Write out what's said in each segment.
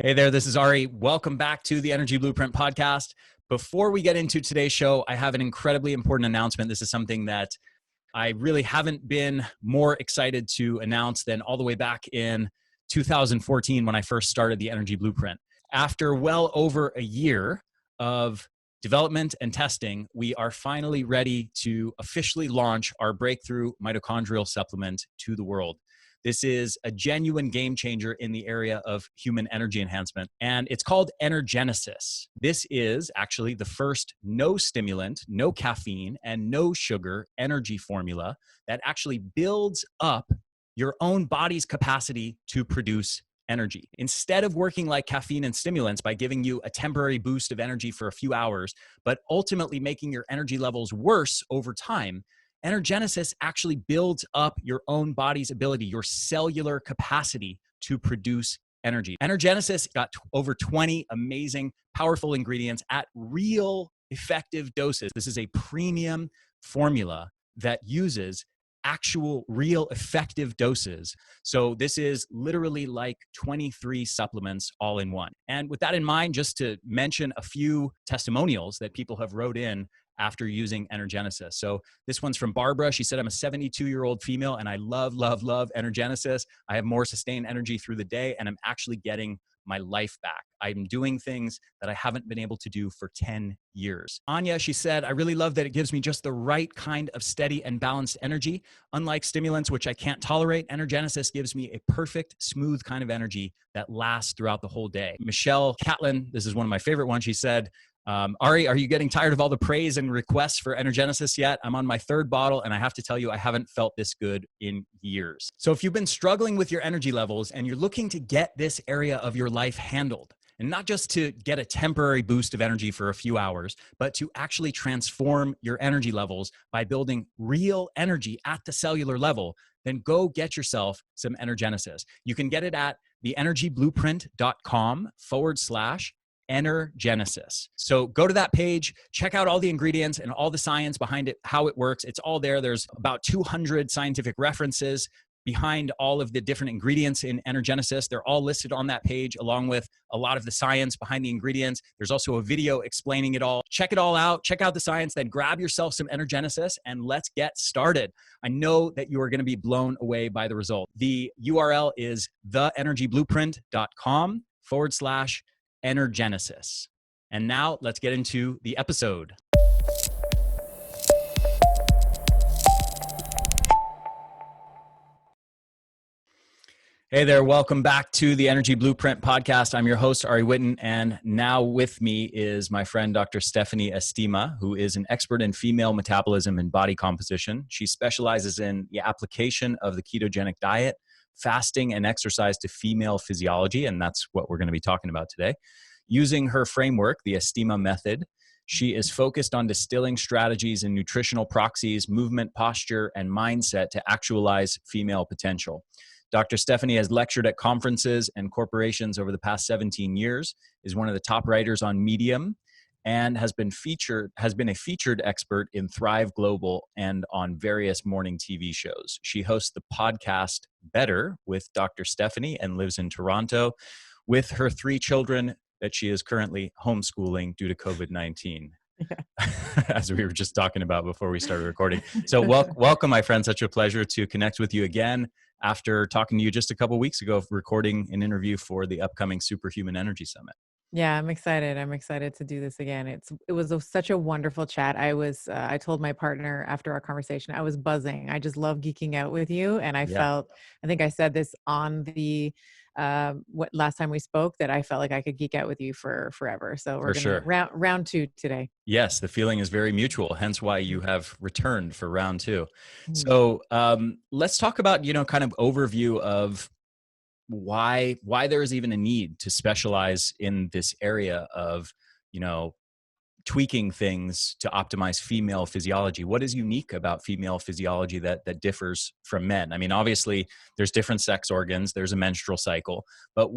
Hey there, this is Ari. Welcome back to the Energy Blueprint podcast. Before we get into today's show, I have an incredibly important announcement. This is something that I really haven't been more excited to announce than all the way back in 2014 when I first started the Energy Blueprint. After well over a year of development and testing, we are finally ready to officially launch our breakthrough mitochondrial supplement to the world. This is a genuine game changer in the area of human energy enhancement, and it's called Energenesis. This is actually the first no stimulant, no caffeine, and no sugar energy formula that actually builds up your own body's capacity to produce energy. Instead of working like caffeine and stimulants by giving you a temporary boost of energy for a few hours, but ultimately making your energy levels worse over time, Energenesis actually builds up your own body's ability, your cellular capacity to produce energy. Energenesis got over 20 amazing, powerful ingredients at real effective doses. This is a premium formula that uses actual real effective doses. So this is literally like 23 supplements all in one. And with that in mind, just to mention a few testimonials that people have wrote in after using Energenesis. So this one's from Barbara. She said, I'm a 72-year-old female and I love Energenesis. I have more sustained energy through the day and I'm actually getting my life back. I'm doing things that I haven't been able to do for 10 years. Anya, she said, I really love that it gives me just the right kind of steady and balanced energy. Unlike stimulants, which I can't tolerate, Energenesis gives me a perfect, smooth kind of energy that lasts throughout the whole day. Michelle Catlin, this is one of my favorite ones. She said, Ari, are you getting tired of all the praise and requests for Energenesis yet? I'm on my third bottle and I have to tell you, I haven't felt this good in years. So if you've been struggling with your energy levels and you're looking to get this area of your life handled, and not just to get a temporary boost of energy for a few hours, but to actually transform your energy levels by building real energy at the cellular level, then go get yourself some Energenesis. You can get it at theenergyblueprint.com/Energenesis. So go to that page, check out all the ingredients and all the science behind it, how it works. It's all there. There's about 200 scientific references behind all of the different ingredients in Energenesis. They're all listed on that page along with a lot of the science behind the ingredients. There's also a video explaining it all. Check it all out. Check out the science, then grab yourself some Energenesis and let's get started. I know that you are going to be blown away by the result. The URL is theenergyblueprint.com/Energenesis. And now let's get into the episode. Hey there, welcome back to the Energy Blueprint podcast. I'm your host, Ari Whitten, and now with me is my friend, Dr. Stephanie Estima, who is an expert in female metabolism and body composition. She specializes in the application of the ketogenic diet, fasting, and exercise to female physiology, and that's what we're going to be talking about today. Using her framework, the Estima method, she is focused on distilling strategies and nutritional proxies, movement, posture, and mindset to actualize female potential. Dr. Stephanie has lectured at conferences and corporations over the past 17 years, is one of the top writers on Medium, and has been a featured expert in Thrive Global and on various morning TV shows. She hosts the podcast Better with Dr. Stephanie and lives in Toronto with her 3 children that she is currently homeschooling due to COVID-19. Yeah. As we were just talking about before we started recording. So welcome, my friend. Such a pleasure to connect with you again after talking to you just a couple of weeks ago, recording an interview for the upcoming Superhuman Energy Summit. Yeah, I'm excited. I'm excited to do this again. It was such a wonderful chat. I told my partner after our conversation, I was buzzing. I just love geeking out with you. And I think I said this on the, last time we spoke, that I felt like I could geek out with you for forever. So we're going to round 2 today. Yes, the feeling is very mutual, hence why you have returned for round 2. Mm-hmm. So let's talk about, kind of overview of why there is even a need to specialize in this area of, tweaking things to optimize female physiology. What is unique about female physiology that differs from men? I mean, obviously there's different sex organs, there's a menstrual cycle, but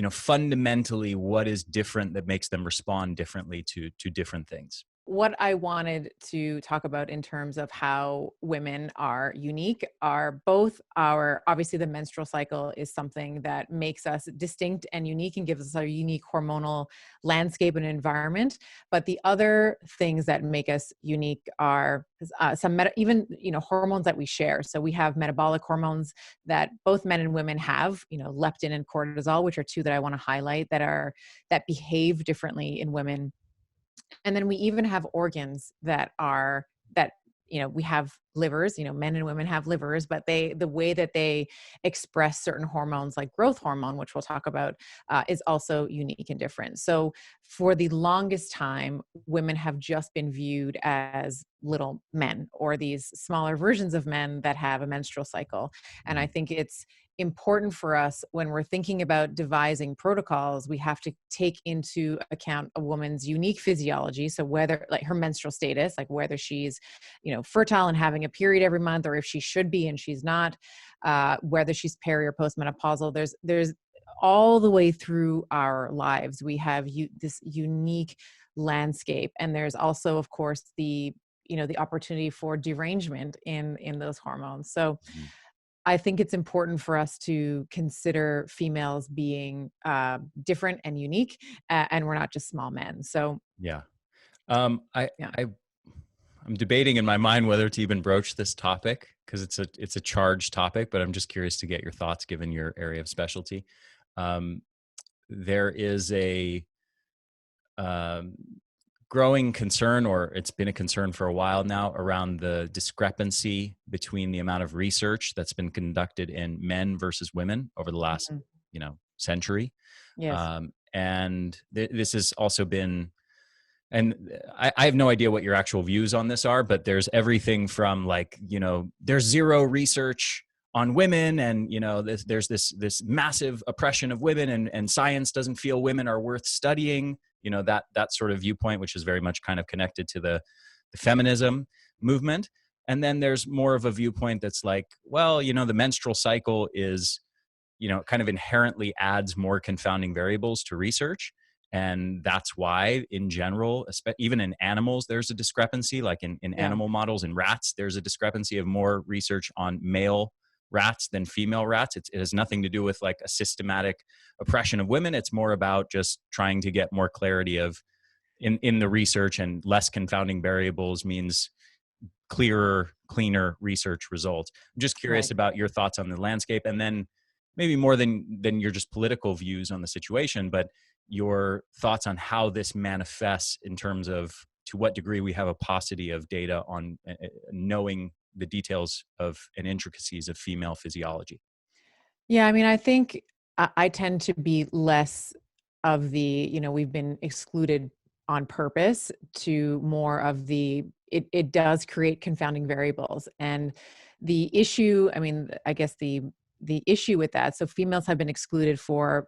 fundamentally, what is different that makes them respond differently to different things? what I wanted to talk about in terms of how women are unique are both obviously the menstrual cycle is something that makes us distinct and unique and gives us a unique hormonal landscape and environment. But the other things that make us unique are even, hormones that we share. So we have metabolic hormones that both men and women have, leptin and cortisol, which are two that I want to highlight that behave differently in women. And then we even have organs we have livers, men and women have livers, but the way that they express certain hormones like growth hormone, which we'll talk about, is also unique and different. So for the longest time, women have just been viewed as little men or these smaller versions of men that have a menstrual cycle. And I think it's important for us when we're thinking about devising protocols, we have to take into account a woman's unique physiology. So whether like her menstrual status, like whether she's, fertile and having a period every month, or if she should be and she's not, whether she's peri or postmenopausal, there's all the way through our lives, we have this unique landscape. And there's also, of course, the opportunity for derangement in those hormones. So I think it's important for us to consider females being different and unique, and we're not just small men. So Yeah. yeah. I'm debating in my mind whether to even broach this topic because it's a charged topic, but I'm just curious to get your thoughts given your area of specialty. There is a growing concern, or it's been a concern for a while now, around the discrepancy between the amount of research that's been conducted in men versus women over the last, century. Yes. And this has also been, and I have no idea what your actual views on this are, but there's everything from there's zero research on women, and there's this massive oppression of women, and science doesn't feel women are worth studying. That sort of viewpoint, which is very much kind of connected to the feminism movement. And then there's more of a viewpoint that's like, well, the menstrual cycle is, kind of inherently adds more confounding variables to research. And that's why, in general, even in animals, there's a discrepancy. Like in animal models, in rats, there's a discrepancy of more research on male rats than female rats. It has nothing to do with like a systematic oppression of women. It's more about just trying to get more clarity of in the research, and less confounding variables means clearer, cleaner research results. I'm just curious about your thoughts on the landscape, and then maybe more than your just political views on the situation, but your thoughts on how this manifests in terms of to what degree we have a paucity of data on knowing the details of and intricacies of female physiology. Yeah, I mean, I think I tend to be less of we've been excluded on purpose, to more of it does create confounding variables. And the issue, I mean, I guess the issue with that, so females have been excluded from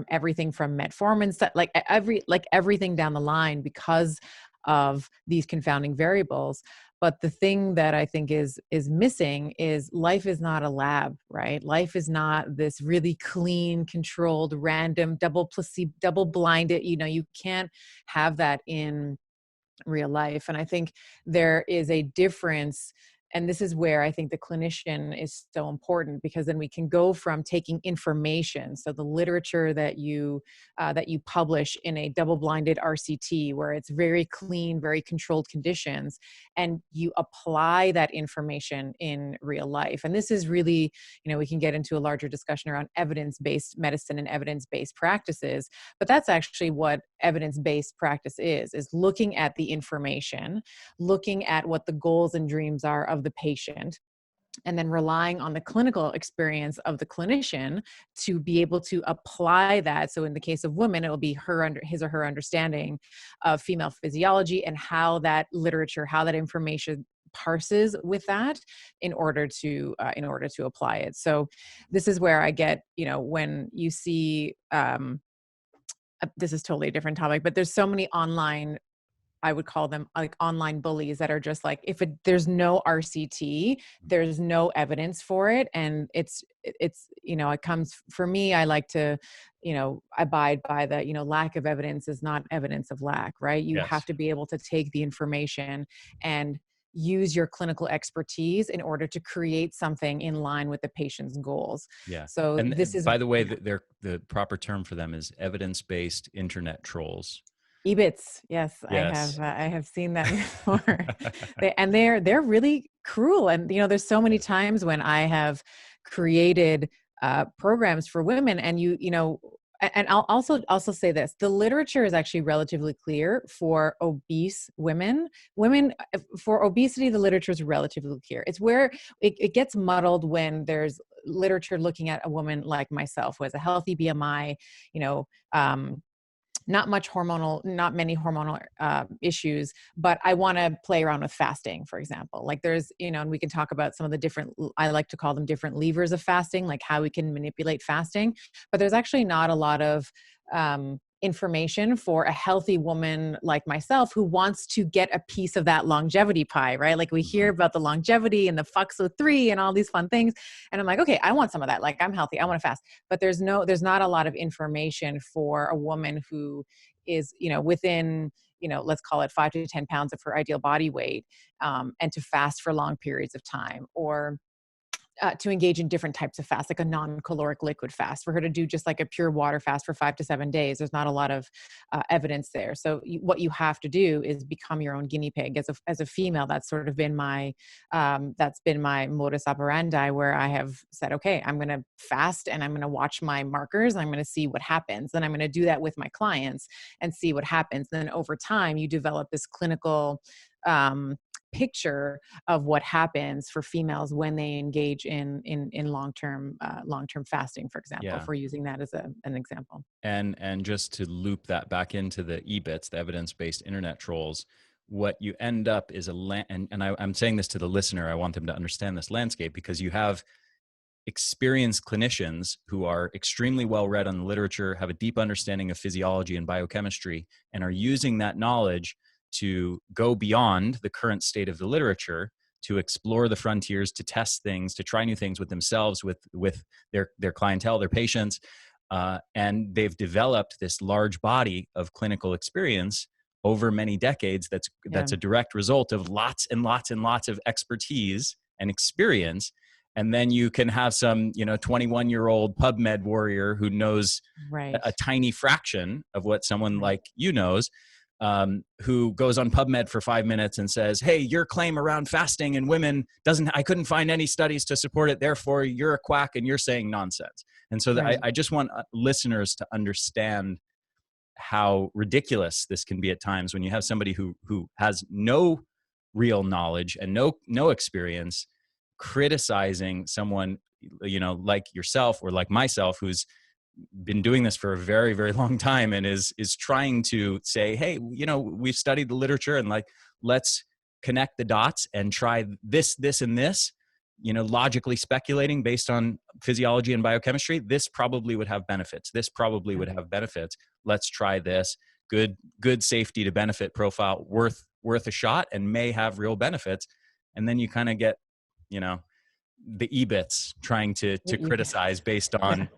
everything from metformin, like everything down the line because of these confounding variables. But the thing that I think is missing is life is not a lab, right? Life is not this really clean, controlled, random, double blinded. You can't have that in real life. And I think there is a difference. And this is where I think the clinician is so important, because then we can go from taking information, so the literature that you publish in a double-blinded RCT, where it's very clean, very controlled conditions, and you apply that information in real life. And this is really, we can get into a larger discussion around evidence-based medicine and evidence-based practices, but that's actually what evidence-based practice is looking at the information, looking at what the goals and dreams are of the patient, and then relying on the clinical experience of the clinician to be able to apply that. So in the case of women, it will be his or her understanding of female physiology and how that literature, how that information parses with that in order to apply it. So this is where I get, when you see, this is totally a different topic, but there's so many online, I would call them like online bullies, that are just like, there's no RCT, there's no evidence for it. And it comes, for me, I like to, abide by the, lack of evidence is not evidence of lack, right? You Yes. have to be able to take the information and use your clinical expertise in order to create something in line with the patient's goals. Yeah. So And this is, by the way, yeah. the proper term for them is evidence-based internet trolls. EBITs. Yes, Yes. I have seen that before. They're really cruel. And, there's so many Yes. times when I have created programs for women and and I'll also say this, the literature is actually relatively clear for obese women. For obesity, the literature is relatively clear. It's where it gets muddled when there's literature looking at a woman like myself who has a healthy BMI, you know, um, not many hormonal issues, but I want to play around with fasting, for example. Like there's, and we can talk about some of the different, I like to call them different levers of fasting, like how we can manipulate fasting. But there's actually not a lot of information for a healthy woman like myself who wants to get a piece of that longevity pie, right? Like we hear about the longevity and the FOXO3 and all these fun things. And I'm like, okay, I want some of that. Like I'm healthy, I want to fast. But there's not a lot of information for a woman who is, within, let's call it 5 to 10 pounds of her ideal body weight, and to fast for long periods of time, or to engage in different types of fast, like a non-caloric liquid fast. For her to do just like a pure water fast for 5 to 7 days, there's not a lot of evidence there. So what you have to do is become your own guinea pig. As a female, that's sort of been my modus operandi, where I have said, okay, I'm going to fast and I'm going to watch my markers and I'm going to see what happens. Then I'm going to do that with my clients and see what happens. Then over time, you develop this clinical picture of what happens for females when they engage in long-term fasting, for example, Yeah. if we're using that as an example. And just to loop that back into the EBITs, the evidence-based internet trolls, what you end up is I'm saying this to the listener, I want them to understand this landscape, because you have experienced clinicians who are extremely well read on the literature, have a deep understanding of physiology and biochemistry, and are using that knowledge to go beyond the current state of the literature, to explore the frontiers, to test things, to try new things with themselves, with their clientele, their patients. And they've developed this large body of clinical experience over many decades. That's a direct result of lots and lots and lots of expertise and experience. And then you can have some, 21-year-old PubMed warrior who knows Right. a tiny fraction of what someone Right. like you knows, who goes on PubMed for 5 minutes and says, hey, your claim around fasting in women I couldn't find any studies to support it. Therefore, you're a quack and you're saying nonsense. And so Right. I just want listeners to understand how ridiculous this can be at times when you have somebody who has no real knowledge and no experience criticizing someone, like yourself or like myself, who's been doing this for a very, very long time and is trying to say, hey, we've studied the literature and let's connect the dots and try this, and this, logically speculating based on physiology and biochemistry. This probably would have benefits. This probably would have benefits. Let's try this. Good safety to benefit profile, worth a shot, and may have real benefits. And then you kind of get, the EBITs trying to criticize based on,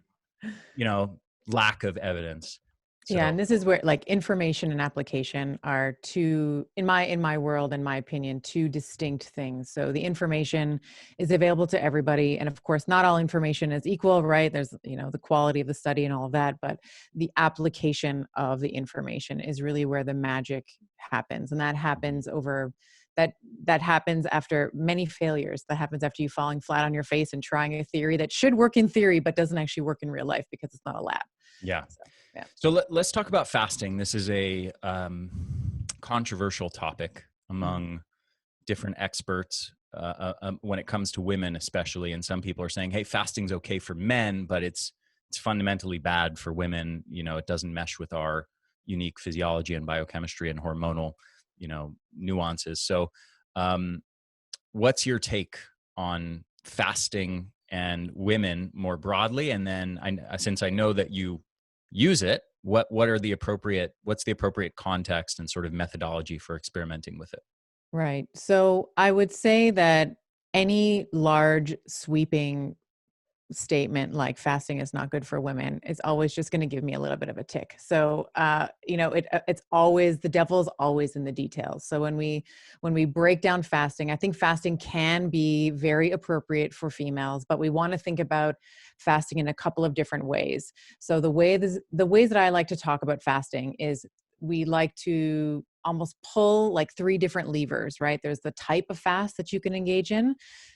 lack of evidence. So, Yeah, and this is where like information and application are two, in my world, in my opinion, two distinct things. So the information is available to everybody, and of course, not all information is equal, right? There's the quality of the study and all of that, but the application of the information is really where the magic happens, and that happens that happens after many failures. That happens after you falling flat on your face and trying a theory that should work in theory but doesn't actually work in real life because it's not a lab. yeah. So, yeah. So let's talk about fasting. This is a controversial topic among different experts when it comes to women, especially. And some people are saying, "Hey, fasting's okay for men, but it's fundamentally bad for women. It doesn't mesh with our unique physiology and biochemistry and hormonal, nuances." So, what's your take on fasting and women more broadly? And then, since I know that you use it, what's the appropriate context and sort of methodology for experimenting with it? Right. So I would say that any large sweeping statement like fasting is not good for women is always just going to give me a little bit of a tick. So, it's always, the devil's always in the details. So when we break down fasting, I think fasting can be very appropriate for females, but we want to think about fasting in a couple of different ways. So the ways that I like to talk about fasting is we like to almost pull like three different levers, right? There's the type of fast that you can engage in.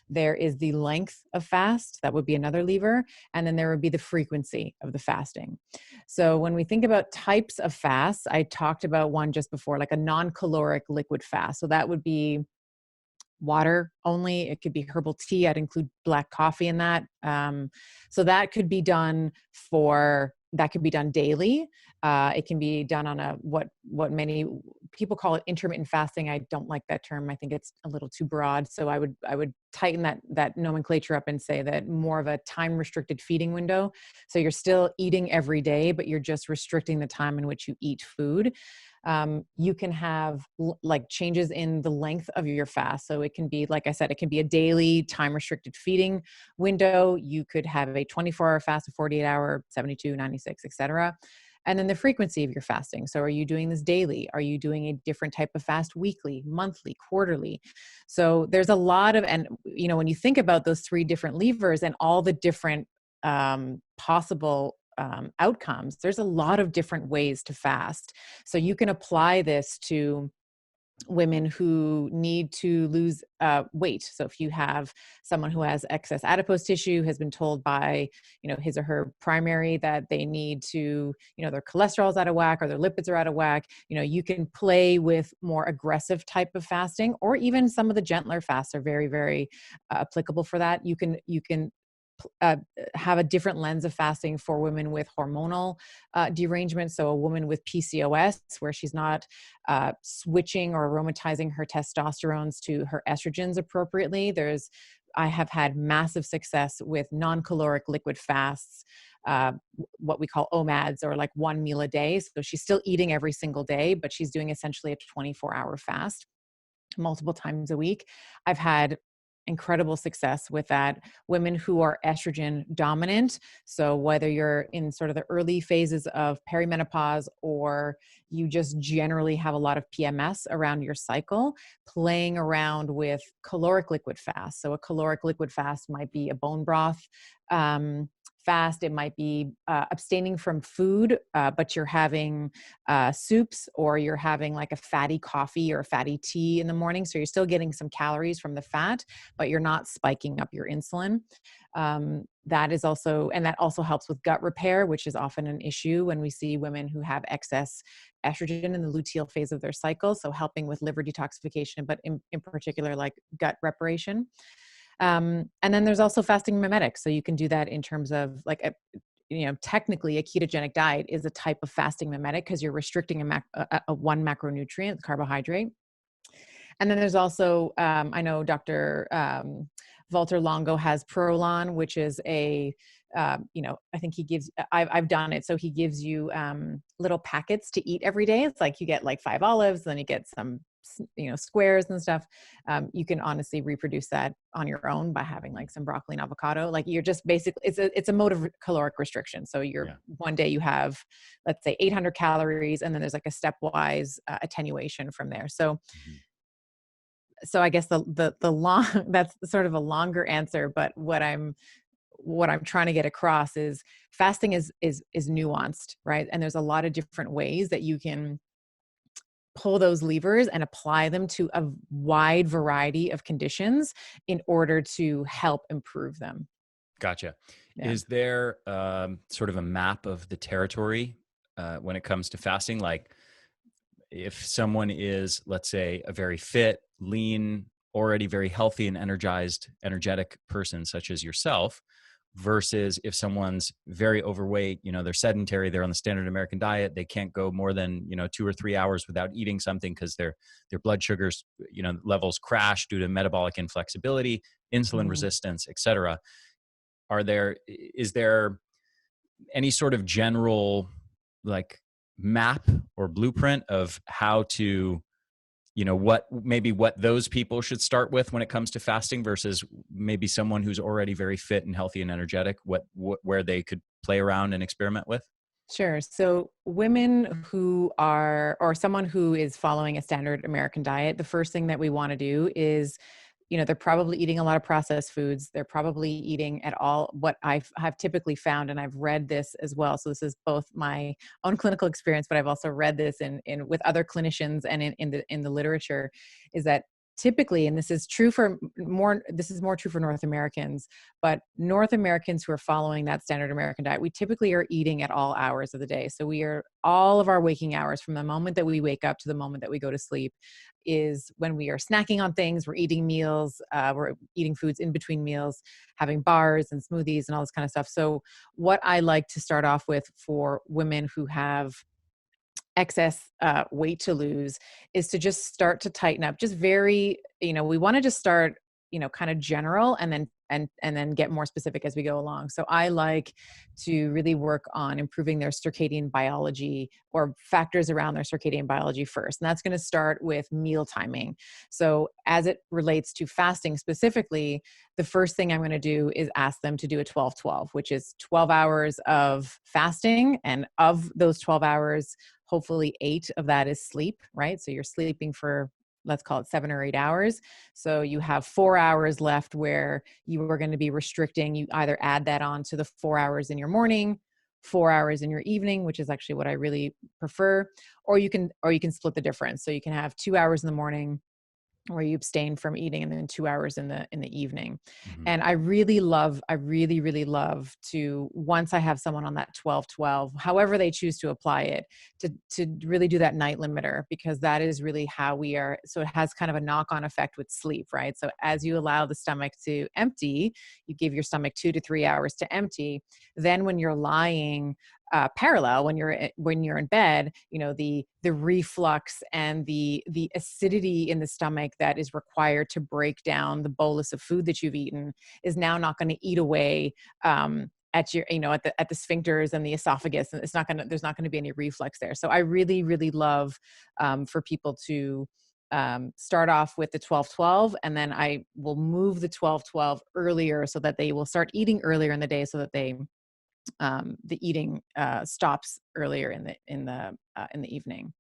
There is the length of fast, that would be another lever. And then there would be the frequency of the fasting. So when we think about types of fasts, I talked about one just before, like a non-caloric liquid fast. So that would be water only. It could be herbal tea. I'd include black coffee in that. So that could be done daily. It can be done on what many people call it intermittent fasting. I don't like that term. I think it's a little too broad. So I would tighten that nomenclature up and say that more of a time restricted feeding window. So you're still eating every day, but you're just restricting the time in which you eat food. You can have like changes in the length of your fast. So it can be, like I said, it can be a daily time restricted feeding window. You could have a 24-hour fast, a 48-hour, 72, 96, etc. And then the frequency of your fasting. So are you doing this daily? Are you doing a different type of fast weekly, monthly, quarterly? So there's a lot of, and when you think about those three different levers and all the different possible outcomes, there's a lot of different ways to fast. So you can apply this to women who need to lose weight. So if you have someone who has excess adipose tissue, has been told by, his or her primary that they need to, their cholesterol's out of whack or their lipids are out of whack, you can play with more aggressive type of fasting, or even some of the gentler fasts are very, very applicable for that. You can have a different lens of fasting for women with hormonal derangement. So a woman with PCOS, where she's not switching or aromatizing her testosterones to her estrogens appropriately. I have had massive success with non-caloric liquid fasts, what we call OMADs, or like one meal a day. So she's still eating every single day, but she's doing essentially a 24-hour fast multiple times a week. I've had incredible success with that. Women who are estrogen dominant, so whether you're in sort of the early phases of perimenopause or you just generally have a lot of PMS around your cycle, playing around with caloric liquid fast. So a caloric liquid fast might be a bone broth fast. It might be abstaining from food, but you're having soups, or you're having like a fatty coffee or a fatty tea in the morning. So you're still getting some calories from the fat, but you're not spiking up your insulin. That also helps with gut repair, which is often an issue when we see women who have excess estrogen in the luteal phase of their cycle. So helping with liver detoxification, but in particular, like gut reparation. And then there's also fasting mimetics. So you can do that in terms of like technically a ketogenic diet is a type of fasting mimetic because you're restricting a one macronutrient, carbohydrate. And then there's also, I know Dr. Walter Longo has Prolon, which is I think I've done it. So he gives you little packets to eat every day. It's like you get like 5 olives, then you get some squares and stuff. You can honestly reproduce that on your own by having like some broccoli and avocado. Like you're just basically, it's a mode of caloric restriction. So one day you have, let's say 800 calories, and then there's like a stepwise attenuation from there. So I guess the long, that's sort of a longer answer, but what I'm trying to get across is fasting is nuanced, right? And there's a lot of different ways that you can pull those levers and apply them to a wide variety of conditions in order to help improve them. Gotcha. Yeah. Is there sort of a map of the territory when it comes to fasting? Like if someone is, let's say, a very fit, lean, already very healthy and energetic person such as yourself, versus if someone's very overweight, they're sedentary, they're on the standard American diet, they can't go more than, 2 or 3 hours without eating something because their blood sugars, levels crash due to metabolic inflexibility, insulin resistance, etc. Is there any sort of general like map or blueprint of how to what those people should start with when it comes to fasting versus maybe someone who's already very fit and healthy and energetic, where they could play around and experiment with? Sure. So women who are, or someone who is following a standard American diet, the first thing that we want to do is, they're probably eating a lot of processed foods. They're probably eating at all what have typically found, and I've read this as well. So this is both my own clinical experience, but I've also read this in with other clinicians and in the literature, is that typically, and this is more true for North Americans, but North Americans who are following that standard American diet, we typically are eating at all hours of the day. So all of our waking hours, from the moment that we wake up to the moment that we go to sleep, is when we are snacking on things, we're eating meals, we're eating foods in between meals, having bars and smoothies and all this kind of stuff. So what I like to start off with for women who have excess weight to lose is to just start to tighten up, just very, we want to just start, kind of general, and then get more specific as we go along. So I like to really work on improving their circadian biology, or factors around their circadian biology first. And that's going to start with meal timing. So as it relates to fasting specifically, the first thing I'm going to do is ask them to do a 12-12, which is 12 hours of fasting. And of those 12 hours, hopefully 8 of that is sleep, right? So you're sleeping for, let's call it 7 or 8 hours. So you have 4 hours left where you are going to be restricting. You either add that on to the 4 hours in your morning, 4 hours in your evening, which is actually what I really prefer, or you can split the difference. So you can have 2 hours in the morning where you abstain from eating, and then 2 hours in the evening. Mm-hmm. And I really love to, once I have someone on that 12-12, however they choose to apply it, to really do that night limiter, because that is really how we are. So it has kind of a knock-on effect with sleep, right? So as you allow the stomach to empty, you give your stomach 2 to 3 hours to empty. Then when you're lying parallel, when you're in bed, the reflux and the acidity in the stomach that is required to break down the bolus of food that you've eaten is now not going to eat away at your, at the sphincters and the esophagus, and there's not going to be any reflux there. So I really love for people to start off with the 12-12, and then I will move the 12-12 earlier, so that they will start eating earlier in the day, so that the eating stops earlier in the evening.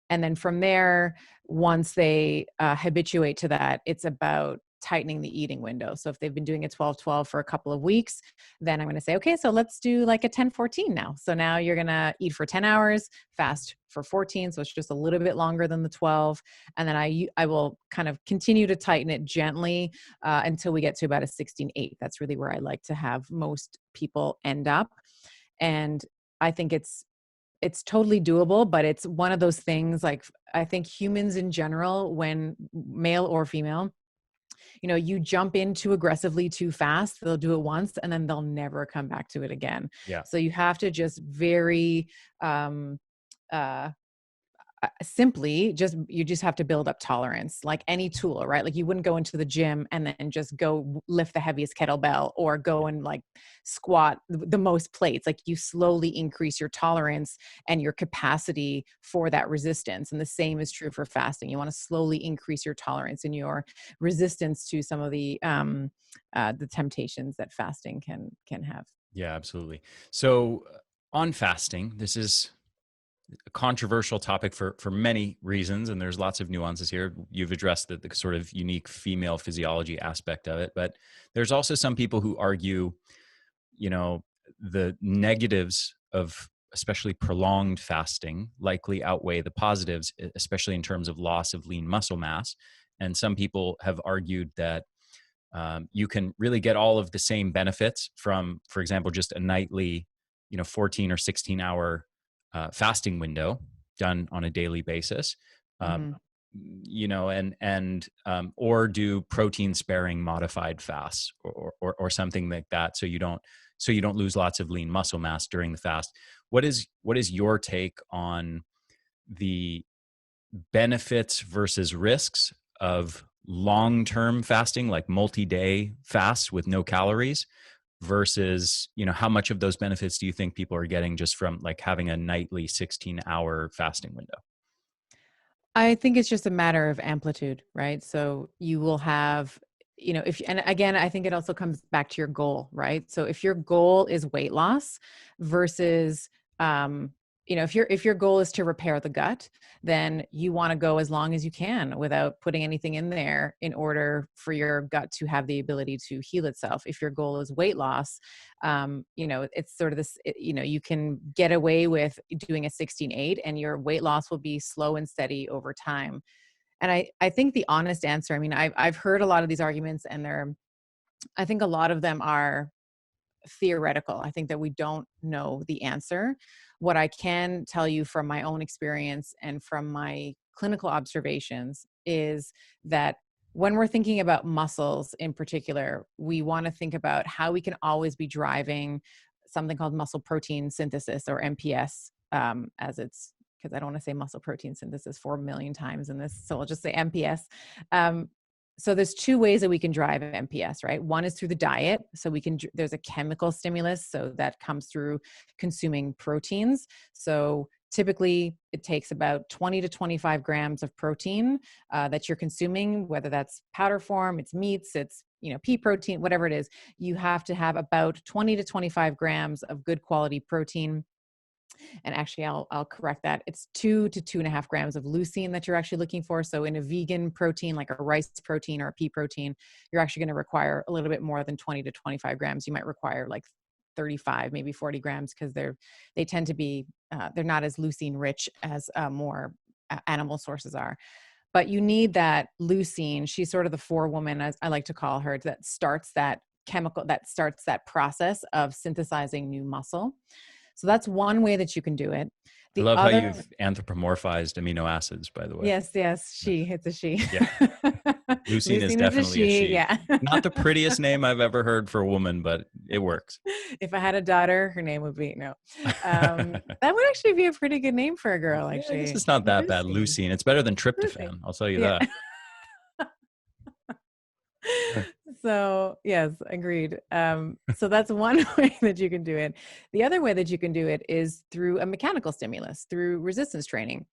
And then from there, once they habituate to that, it's about tightening the eating window. So if they've been doing a 12-12 for a couple of weeks, then I'm going to say, okay, so let's do like a 10-14 now. So now you're going to eat for 10 hours, fast for 14. So it's just a little bit longer than the 12. And then I will kind of continue to tighten it gently until we get to about a 16-8. That's really where I like to have most people end up. And I think it's totally doable, but it's one of those things, like, I think humans in general, when male or female, you jump in too aggressively too fast, they'll do it once and then they'll never come back to it again. Yeah. So you have to just very simply you just have to build up tolerance, like any tool, right? Like you wouldn't go into the gym and then just go lift the heaviest kettlebell, or go and like squat the most plates. Like you slowly increase your tolerance and your capacity for that resistance. And the same is true for fasting. You want to slowly increase your tolerance and your resistance to some of the temptations that fasting can have. Yeah, absolutely. So on fasting, this is a controversial topic for many reasons, and there's lots of nuances here. You've addressed the sort of unique female physiology aspect of it, but there's also some people who argue, the negatives of especially prolonged fasting likely outweigh the positives, especially in terms of loss of lean muscle mass. And some people have argued that you can really get all of the same benefits from, for example, just a nightly, 14 or 16 hour fasting window done on a daily basis, Mm-hmm. Or do protein sparing modified fasts or something like that. So you don't lose lots of lean muscle mass during the fast. What is your take on the benefits versus risks of long-term fasting, like multi-day fasts with no calories, versus, how much of those benefits do you think people are getting just from like having a nightly 16-hour fasting window? I think it's just a matter of amplitude, right? So you will have, and again, I think it also comes back to your goal, right? So if your goal is weight loss versus, um, if your goal is to repair the gut, then you want to go as long as you can without putting anything in there in order for your gut to have the ability to heal itself. If your goal is weight loss, it's sort of this, you can get away with doing a 16-8 and your weight loss will be slow and steady over time. And I think the honest answer, I mean, I've heard a lot of these arguments and I think a lot of them are theoretical. I think that we don't know the answer. What I can tell you from my own experience and from my clinical observations is that when we're thinking about muscles in particular, we want to think about how we can always be driving something called muscle protein synthesis, or MPS, as it's, because I don't want to say muscle protein synthesis 4 million times in this. So I'll just say MPS. So there's two ways that we can drive MPS, right? One is through the diet. So there's a chemical stimulus. So that comes through consuming proteins. So typically it takes about 20 to 25 grams of protein that you're consuming, whether that's powder form, it's meats, it's, pea protein, whatever it is. You have to have about 20 to 25 grams of good quality protein. And actually, I'll correct that. It's 2 to 2.5 grams of leucine that you're actually looking for. So in a vegan protein, like a rice protein or a pea protein, you're actually going to require a little bit more than 20 to 25 grams. You might require like 35, maybe 40 grams, because they tend to be, they're not as leucine rich as more animal sources are. But you need that leucine. She's sort of the forewoman, as I like to call her, that starts that process of synthesizing new muscle. So that's one way that you can do it. I The love how other, you've anthropomorphized amino acids, by the way. yes, it's a she. Yeah. Leucine is Leucine is a definitely a she, she. yeah. Not the prettiest name I've ever heard for a woman, but it works. If I had a daughter, her name would be, no. That would actually be a pretty good name for a girl, Yeah, I guess actually. it's not that bad. Leucine. Leucine. It's better than Leucine. tryptophan. I'll tell you Yeah. that. So yes, agreed. So that's one way that you can do it. The other way that you can do it is through a mechanical stimulus, through resistance training.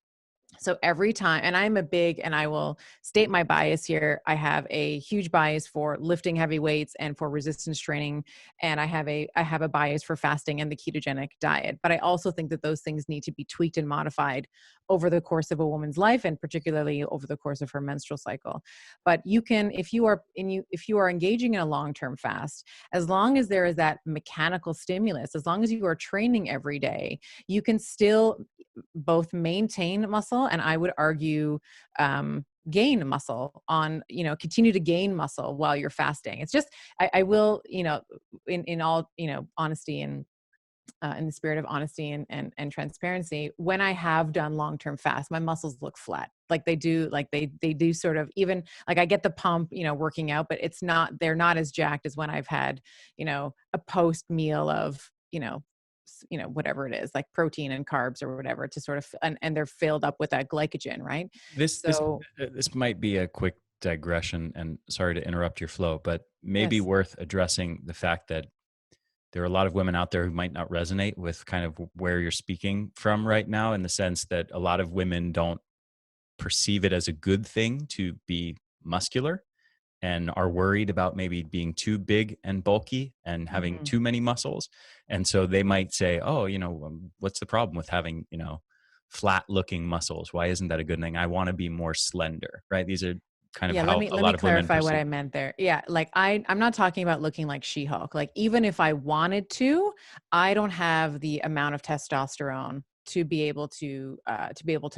So every time, and and I will state my bias here. I have a huge bias for lifting heavy weights and for resistance training. And I have a bias for fasting and the ketogenic diet. But I also think that those things need to be tweaked and modified over the course of a woman's life, and particularly over the course of her menstrual cycle. But you can, if you are engaging in a long-term fast, as long as there is that mechanical stimulus, as long as you are training every day, you can still both maintain muscle, and I would argue gain muscle continue to gain muscle while you're fasting. It's just, I will, in all, honesty and in the spirit of honesty and transparency, when I have done long-term fast, my muscles look flat. Like they do, they do sort of, even like I get the pump, working out, but they're not as jacked as when I've had, a post meal of, whatever it is, like protein and carbs or whatever, to sort of, and they're filled up with that glycogen, right? This this So this might be a quick digression, and sorry to interrupt your flow, but maybe yes. worth addressing the fact that there are a lot of women out there who might not resonate with kind of where you're speaking from right now, in the sense that a lot of women don't perceive it as a good thing to be muscular, and are worried about maybe being too big and bulky and having Mhm. too many muscles. And so they might say, oh, what's the problem with having, flat looking muscles? Why isn't that a good thing? I want to be more slender, right? These are kind of Yeah, let how me a let me lot of women clarify what perceive. I meant there. Yeah, like I'm not talking about looking like She-Hulk. Like even if I wanted to, I don't have the amount of testosterone to be able to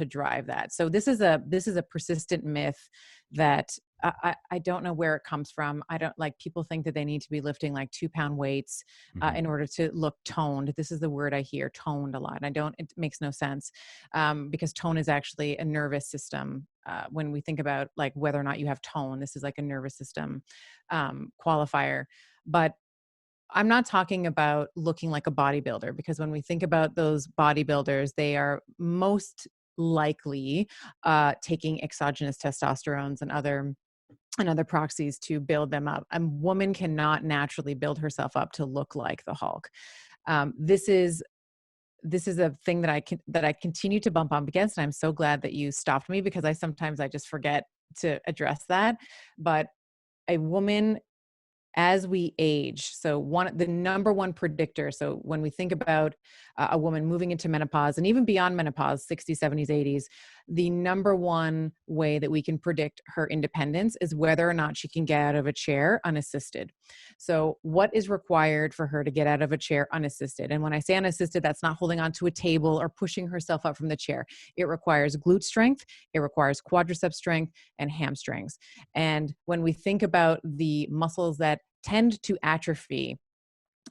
drive that. So this is a persistent myth that I don't know where it comes from. I don't, like, people think that they need to be lifting like 2-pound weights Mhm. in order to look toned. This is the word I hear, toned, a lot. And it makes no sense, because tone is actually a nervous system. When we think about like whether or not you have tone, this is like a nervous system qualifier. But I'm not talking about looking like a bodybuilder, because when we think about those bodybuilders, they are most likely taking exogenous testosterones and other proxies to build them up. A woman cannot naturally build herself up to look like the Hulk. This is this is a thing that I continue to bump up against. And I'm so glad that you stopped me, because sometimes I just forget to address that. But a woman, as we age, so the number one predictor, so when we think about a woman moving into menopause and even beyond menopause, 60s, 70s, 80s, the number one way that we can predict her independence is whether or not she can get out of a chair unassisted. So what is required for her to get out of a chair unassisted? And when I say unassisted, that's not holding onto a table or pushing herself up from the chair. It requires glute strength, it requires quadricep strength, and hamstrings. And when we think about the muscles that tend to atrophy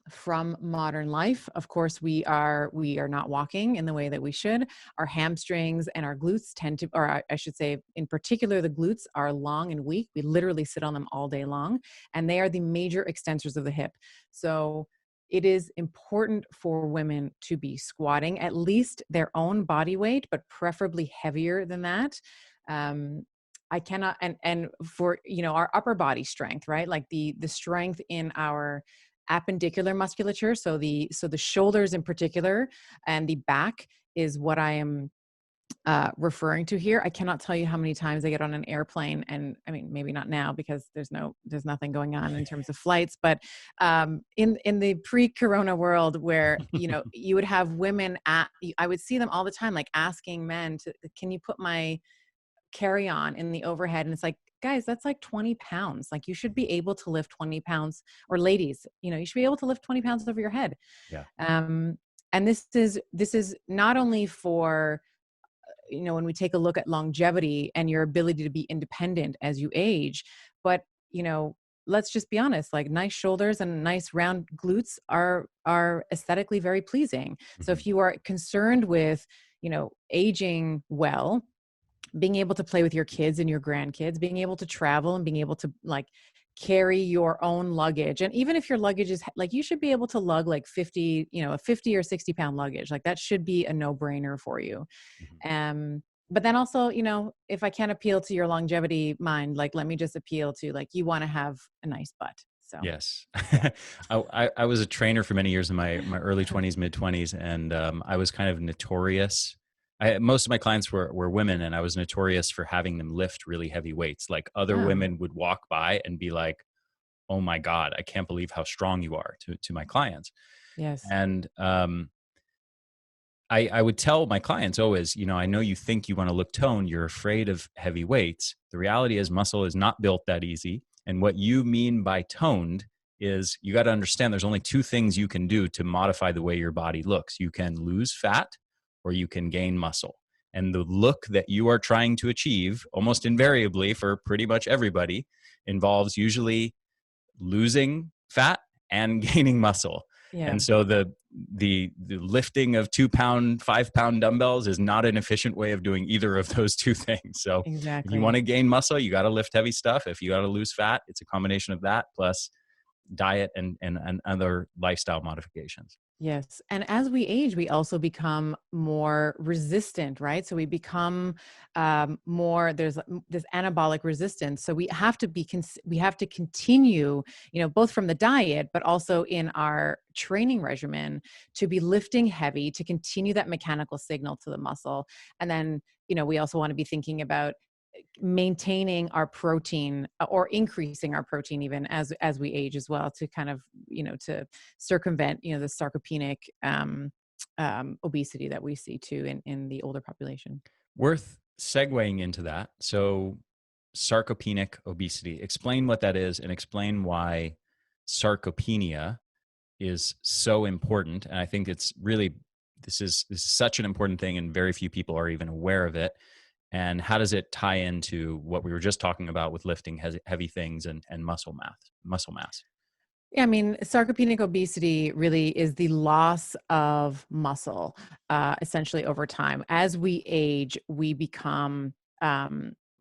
from modern life, of course, we are not walking in the way that we should. Our hamstrings and our glutes tend to, or I should say, in particular, the glutes are long and weak. We literally sit on them all day long, and they are the major extensors of the hip. So it is important for women to be squatting at least their own body weight, but preferably heavier than that. I cannot, and for, our upper body strength, right? Like the strength in our appendicular musculature. So the shoulders in particular, and the back is what I am referring to here. I cannot tell you how many times I get on an airplane, and I mean, maybe not now because there's nothing going on in terms of flights, but in the pre-corona world where, you would have women I would see them all the time, like asking men can you put my carry-on in the overhead? And it's like, guys, that's like 20 pounds. Like, you should be able to lift 20 pounds, or ladies, you should be able to lift 20 pounds over your head. Yeah. And this is not only for, when we take a look at longevity and your ability to be independent as you age, but, let's just be honest, like nice shoulders and nice round glutes are aesthetically very pleasing. Mm-hmm. So if you are concerned with, aging well, being able to play with your kids and your grandkids, being able to travel and being able to like carry your own luggage. And even if your luggage is like, you should be able to lug like 50, a 50 or 60 pound luggage. Like that should be a no brainer for you. Mm-hmm. But then also, if I can't appeal to your longevity mind, like, let me just appeal to, like, you want to have a nice butt. So yes. I was a trainer for many years in my early 20s, mid 20s. And I was kind of notorious. Most of my clients were women, and I was notorious for having them lift really heavy weights. Like other women would walk by and be like, "Oh my God, I can't believe how strong you are," to my clients. Yes. And I would tell my clients always, I know you think you want to look toned, you're afraid of heavy weights. The reality is muscle is not built that easy. And what you mean by toned is you got to understand there's only two things you can do to modify the way your body looks. You can lose fat or you can gain muscle. And the look that you are trying to achieve, almost invariably for pretty much everybody, involves usually losing fat and gaining muscle. Yeah. And so the lifting of 2 pound, 5 pound dumbbells is not an efficient way of doing either of those two things. So exactly. If you want to gain muscle, you got to lift heavy stuff. If you got to lose fat, it's a combination of that plus diet and other lifestyle modifications. Yes. And as we age, we also become more resistant, right? So we become there's this anabolic resistance. So we have to continue, both from the diet, but also in our training regimen to be lifting heavy, to continue that mechanical signal to the muscle. And then, we also want to be thinking about maintaining our protein or increasing our protein even as we age as well, to kind of, to circumvent, the sarcopenic obesity that we see too in the older population. Worth segueing into that. So sarcopenic obesity, explain what that is and explain why sarcopenia is so important. And I think it's really, this is such an important thing and very few people are even aware of it. And how does it tie into what we were just talking about with lifting heavy things and muscle mass? Yeah, I mean, sarcopenic obesity really is the loss of muscle, essentially over time. As we age, we become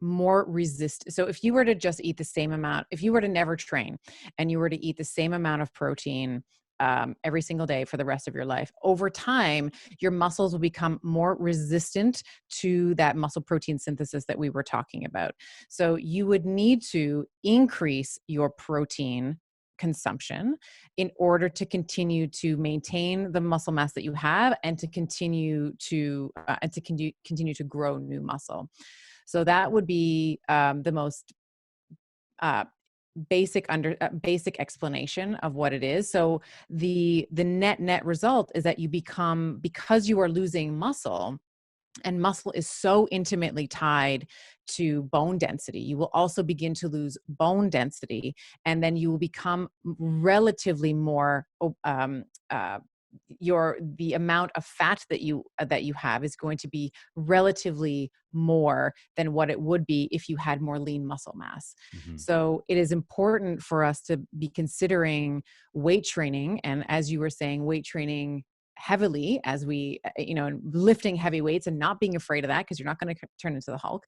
more resistant. So if you were to just eat the same amount, if you were to never train and you were to eat the same amount of protein every single day for the rest of your life, over time, your muscles will become more resistant to that muscle protein synthesis that we were talking about. So you would need to increase your protein consumption in order to continue to maintain the muscle mass that you have and to continue to continue to grow new muscle. So that would be the most uh, basic explanation of what it is. So the net result is that you become, because you are losing muscle, and muscle is so intimately tied to bone density, you will also begin to lose bone density, and then you will become relatively more the amount of fat that you have is going to be relatively more than what it would be if you had more lean muscle mass. Mm-hmm. So it is important for us to be considering weight training, and as you were saying, weight training heavily, as we, and lifting heavy weights and not being afraid of that, because you're not going to turn into the Hulk.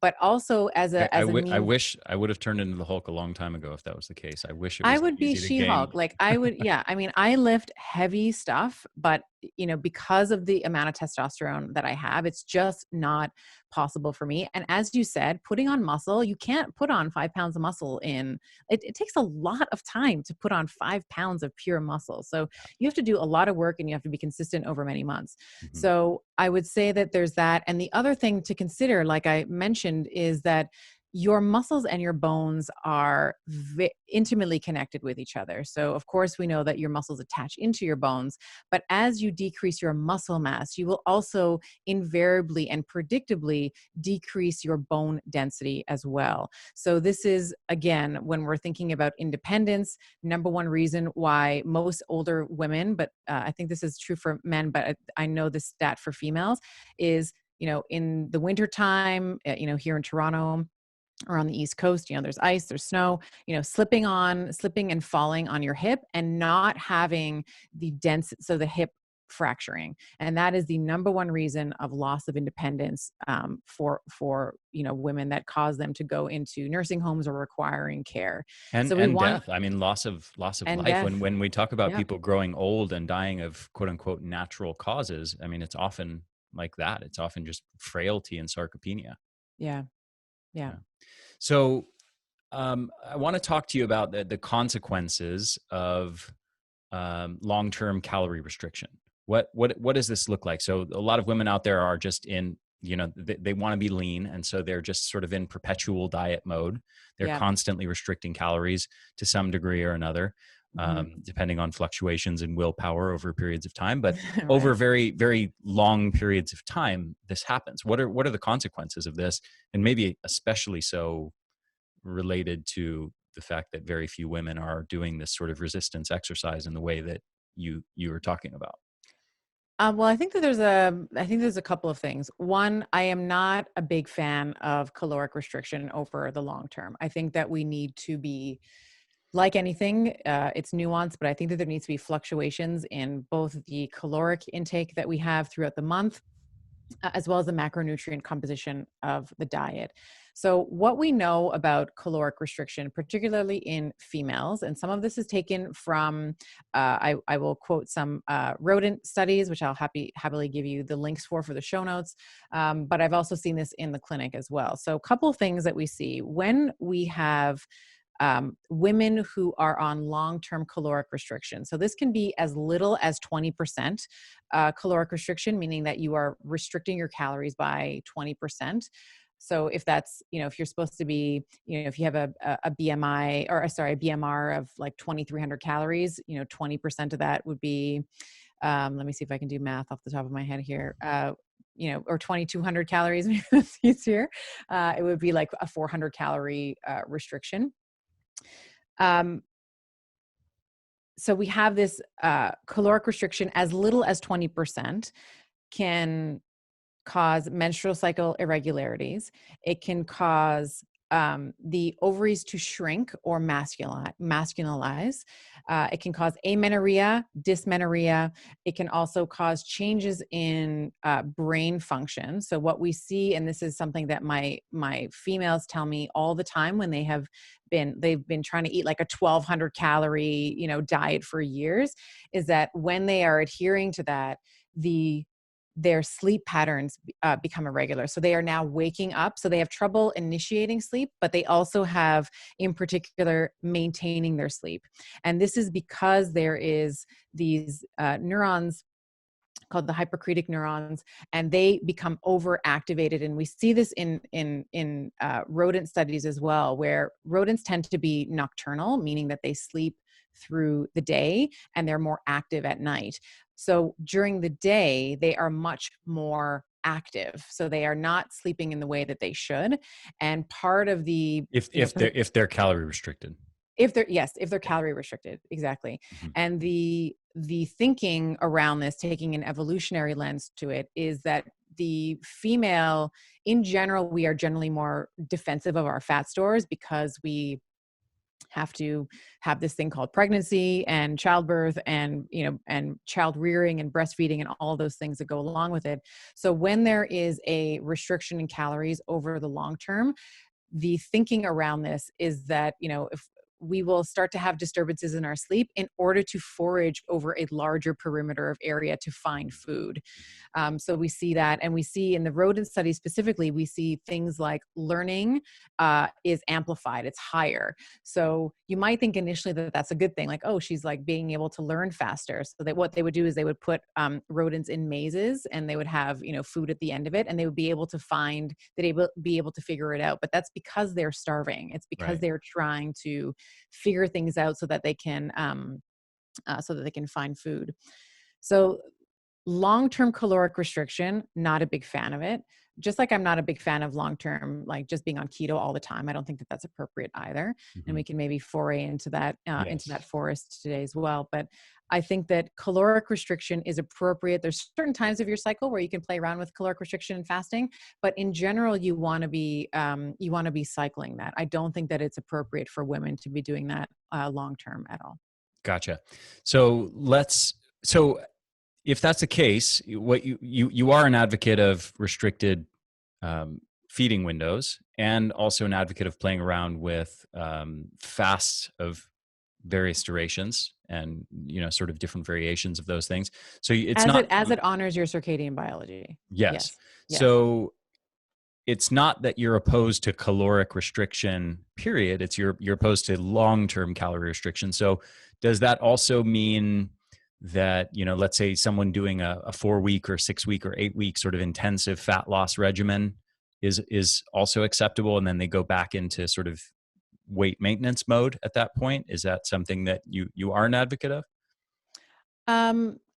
But also as a I means, wish I would have turned into the Hulk a long time ago if that was the case. I wish it I was would be easy to gain. She-Hulk. Like I would, yeah. I mean, I lift heavy stuff, but because of the amount of testosterone that I have, it's just not possible for me. And as you said, putting on muscle, you can't put on 5 pounds of muscle it takes a lot of time to put on 5 pounds of pure muscle. So you have to do a lot of work and you have to be consistent over many months. Mm-hmm. So I would say that there's that. And the other thing to consider, like I mentioned, is that your muscles and your bones are intimately connected with each other. So of course we know that your muscles attach into your bones, but as you decrease your muscle mass, you will also invariably and predictably decrease your bone density as well. So this is, again, when we're thinking about independence, number one reason why most older women, but I think this is true for men, but I know this stat for females is, in the wintertime, here in Toronto, or on the East Coast, there's ice, there's snow, slipping and falling on your hip and not having so the hip fracturing. And that is the number one reason of loss of independence for women, that cause them to go into nursing homes or requiring care. So we And want death. I mean, loss of and life. death. When we talk about Yeah. people growing old and dying of quote unquote natural causes, I mean, it's often like that. It's often just frailty and sarcopenia. Yeah. Yeah. So I want to talk to you about the consequences of long-term calorie restriction. What does this look like? So a lot of women out there are just in, they want to be lean. And so they're just sort of in perpetual diet mode. They're constantly restricting calories to some degree or another, depending on fluctuations in willpower over periods of time. But Right. over very, very long periods of time, this happens. What are the consequences of this? And maybe especially so related to the fact that very few women are doing this sort of resistance exercise in the way that you were talking about. Well, I think that there's a couple of things. One, I am not a big fan of caloric restriction over the long term. I think that we need to be, like anything, it's nuanced, but I think that there needs to be fluctuations in both the caloric intake that we have throughout the month, as well as the macronutrient composition of the diet. So what we know about caloric restriction, particularly in females, and some of this is taken from, I will quote some rodent studies, which I'll happily give you the links for the show notes. But I've also seen this in the clinic as well. So a couple things that we see when we have women who are on long-term caloric restriction. So this can be as little as 20% caloric restriction, meaning that you are restricting your calories by 20%. So if that's, if you're supposed to be, if you have a BMI or a BMR of like 2,300 calories, 20% of that would be, let me see if I can do math off the top of my head here. Or 2,200 calories, maybe that's easier. It would be like a 400 calorie restriction. So we have this caloric restriction as little as 20% can cause menstrual cycle irregularities. It can cause the ovaries to shrink or masculinize. It can cause amenorrhea, dysmenorrhea. It can also cause changes in brain function. So what we see, and this is something that my females tell me all the time when they've been trying to eat like a 1,200 calorie, diet for years, is that when they are adhering to that, the their sleep patterns become irregular. So they are now waking up. So they have trouble initiating sleep, but they also have, in particular, maintaining their sleep. And this is because there is these neurons called the hypercretic neurons, and they become overactivated. And we see this in rodent studies as well, where rodents tend to be nocturnal, meaning that they sleep through the day and they're more active at night. So during the day, they are much more active. So they are not sleeping in the way that they should. And part of the, if they're calorie restricted. if they're calorie restricted, exactly. Mm-hmm. And the thinking around this, taking an evolutionary lens to it, is that the female, in general, we are generally more defensive of our fat stores because we have to have this thing called pregnancy and childbirth and, and child rearing and breastfeeding and all those things that go along with it. So when there is a restriction in calories over the long term, the thinking around this is that, if we will start to have disturbances in our sleep in order to forage over a larger perimeter of area to find food. So we see that, and we see in the rodent study specifically, we see things like learning is amplified, it's higher. So you might think initially that that's a good thing, like, oh, she's like being able to learn faster. So that what they would do is they would put rodents in mazes, and they would have, food at the end of it, and they would be able to be able to figure it out. But that's because they're starving. It's because they're trying to figure things out so that they can find food. So long-term caloric restriction, not a big fan of it. Just like I'm not a big fan of long-term, like just being on keto all the time. I don't think that that's appropriate either. Mm-hmm. And we can maybe foray into that forest today as well. But I think that caloric restriction is appropriate. There's certain times of your cycle where you can play around with caloric restriction and fasting, but in general, you want to be cycling that. I don't think that it's appropriate for women to be doing that long-term at all. Gotcha. So if that's the case, what you are an advocate of restricted feeding windows, and also an advocate of playing around with fasts of various durations, and sort of different variations of those things. So it's as it honors your circadian biology. Yes. So it's not that you're opposed to caloric restriction, period. It's you're opposed to long-term calorie restriction. So does that also mean that, let's say someone doing a 4-week or 6-week or 8-week sort of intensive fat loss regimen is also acceptable, and then they go back into sort of weight maintenance mode at that point? Is that something that you are an advocate of?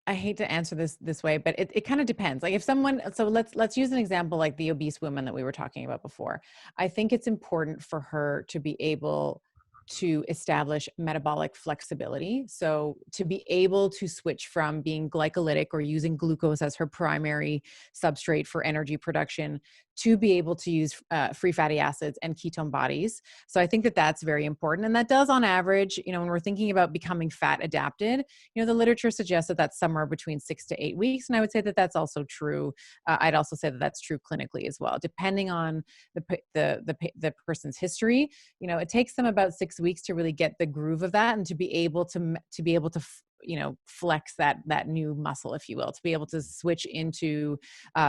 I hate to answer this way, but it kind of depends. Like if someone, so let's use an example like the obese woman that we were talking about before. I think it's important for her to be able to establish metabolic flexibility. So to be able to switch from being glycolytic or using glucose as her primary substrate for energy production to be able to use free fatty acids and ketone bodies. So I think that that's very important. And that does on average, when we're thinking about becoming fat adapted, the literature suggests that that's somewhere between 6 to 8 weeks. And I would say that that's also true. I'd also say that that's true clinically as well, depending on the person's history. It takes them about 6 weeks to really get the groove of that, and to be able to flex that new muscle, if you will, to be able to switch into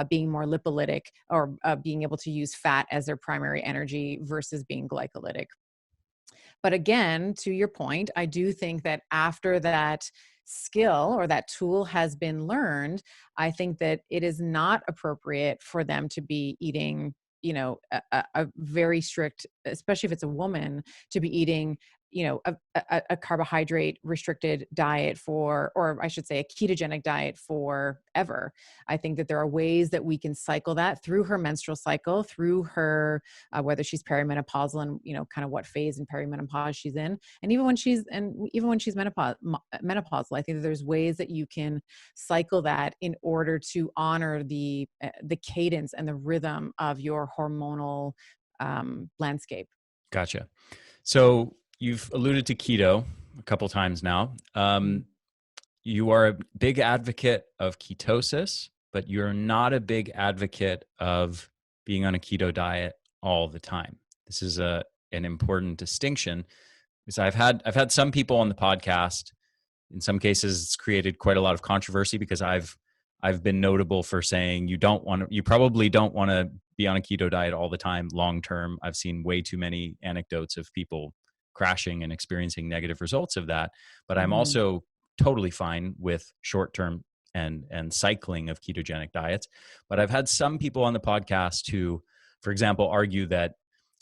being more lipolytic, or being able to use fat as their primary energy versus being glycolytic. But again, to your point, I do think that after that skill or that tool has been learned, I think that it is not appropriate for them to be eating a very strict, especially if it's a woman, to be eating a carbohydrate restricted diet or I should say a ketogenic diet forever. I think that there are ways that we can cycle that through her menstrual cycle, through her, whether she's perimenopausal and, kind of what phase in perimenopause she's in. And even when she's menopausal, I think that there's ways that you can cycle that in order to honor the cadence and the rhythm of your hormonal landscape. Gotcha. So you've alluded to keto a couple times now. You are a big advocate of ketosis, but you're not a big advocate of being on a keto diet all the time. This is an important distinction, because I've had some people on the podcast. In some cases, it's created quite a lot of controversy because I've I've been notable for saying you probably don't want to be on a keto diet all the time long term. I've seen way too many anecdotes of people crashing and experiencing negative results of that. But I'm Mm-hmm. also totally fine with short term and cycling of ketogenic diets. But I've had some people on the podcast who, for example, argue that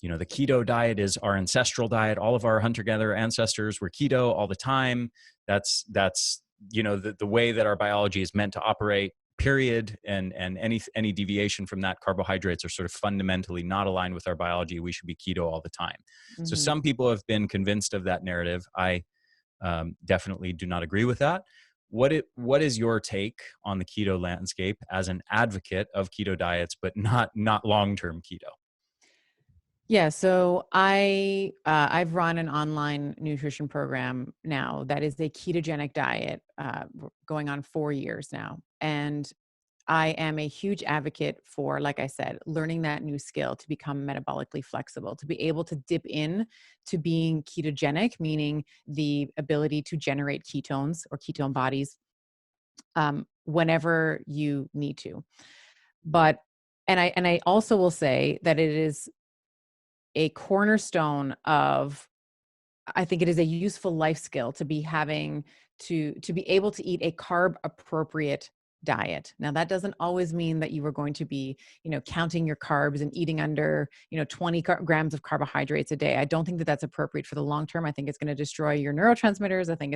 the keto diet is our ancestral diet. All of our hunter-gatherer ancestors were keto all the time. That's the way that our biology is meant to operate, period. And any deviation from that, carbohydrates are sort of fundamentally not aligned with our biology. We should be keto all the time. So Mm-hmm. some people have been convinced of that narrative. I definitely do not agree with that. What is your take on the keto landscape as an advocate of keto diets, but not long-term keto? Yeah, so I've run an online nutrition program now that is a ketogenic diet, going on 4 years now, and I am a huge advocate for, like I said, learning that new skill to become metabolically flexible, to be able to dip in to being ketogenic, meaning the ability to generate ketones or ketone bodies whenever you need to. But and I also will say that it is a cornerstone of, I think it is a useful life skill to be having to be able to eat a carb appropriate diet. Now that doesn't always mean that you are going to be, counting your carbs and eating under, 20 grams of carbohydrates a day. I don't think that that's appropriate for the long term. I think it's going to destroy your neurotransmitters. I think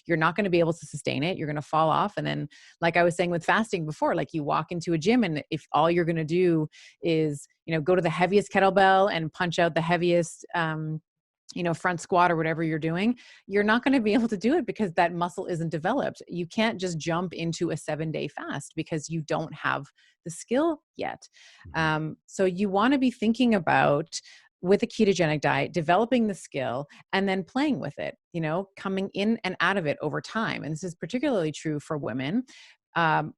you're not going to be able to sustain it. You're going to fall off. And then, like I was saying with fasting before, like you walk into a gym and if all you're going to do is, go to the heaviest kettlebell and punch out the heaviest, front squat or whatever you're doing, you're not going to be able to do it because that muscle isn't developed. You can't just jump into a 7-day fast because you don't have the skill yet. Mm-hmm. So you want to be thinking about, with a ketogenic diet, developing the skill and then playing with it, coming in and out of it over time. And this is particularly true for women. The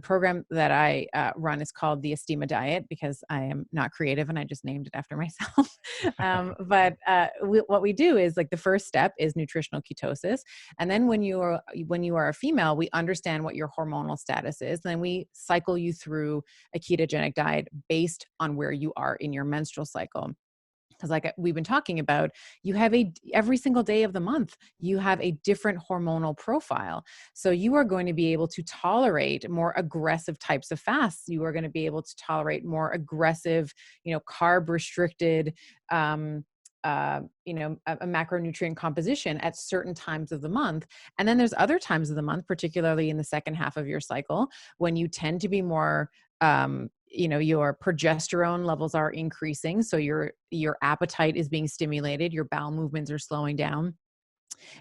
program that I run is called the Estima diet because I am not creative and I just named it after myself. What we do is, like, the first step is nutritional ketosis. And then when you are a female, we understand what your hormonal status is. Then we cycle you through a ketogenic diet based on where you are in your menstrual cycle. Because, like we've been talking about, you have every single day of the month, you have a different hormonal profile. So you are going to be able to tolerate more aggressive types of fasts. You are going to be able to tolerate more aggressive, carb restricted, a macronutrient composition at certain times of the month. And then there's other times of the month, particularly in the second half of your cycle, when you tend to be more, your progesterone levels are increasing. So your appetite is being stimulated, your bowel movements are slowing down.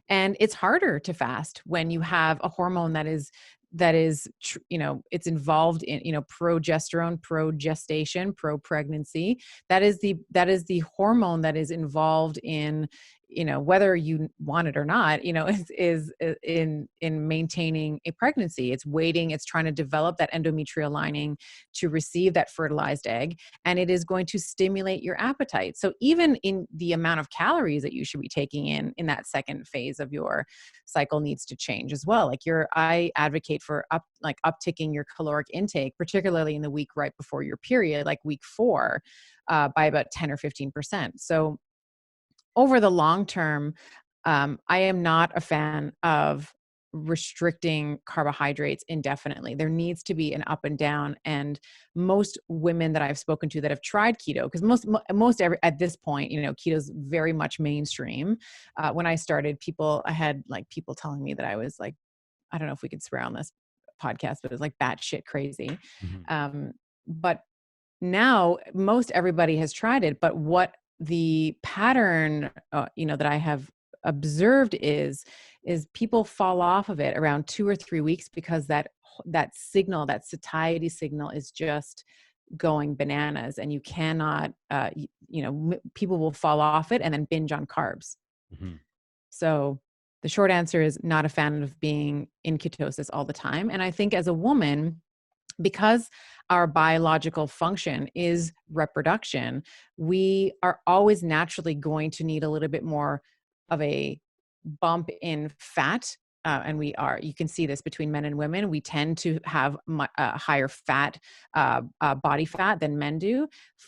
And it's harder to fast when you have a hormone it's involved in, progesterone, pro-gestation, pro-pregnancy. That is the hormone that is involved in, whether you want it or not, is in maintaining a pregnancy. It's trying to develop that endometrial lining to receive that fertilized egg, and it is going to stimulate your appetite. So even in the amount of calories that you should be taking in that second phase of your cycle needs to change as well. I advocate for upticking your caloric intake, particularly in the week right before your period, like week 4, by about 10 or 15%. So over the long term, I am not a fan of restricting carbohydrates indefinitely. There needs to be an up and down. And most women that I've spoken to that have tried keto, because at this point, keto is very much mainstream. When I started, I had people telling me that I was like, I don't know if we could swear on this podcast, but it was like batshit crazy. Mm-hmm. But now most everybody has tried it. But what the pattern, that I have observed is people fall off of it around 2 or 3 weeks because that signal, that satiety signal, is just going bananas, and you cannot, people will fall off it and then binge on carbs. Mm-hmm. So the short answer is not a fan of being in ketosis all the time. And I think as a woman, because our biological function is reproduction, we are always naturally going to need a little bit more of a bump in fat you can see this between men and women, we tend to have higher fat, body fat than men do.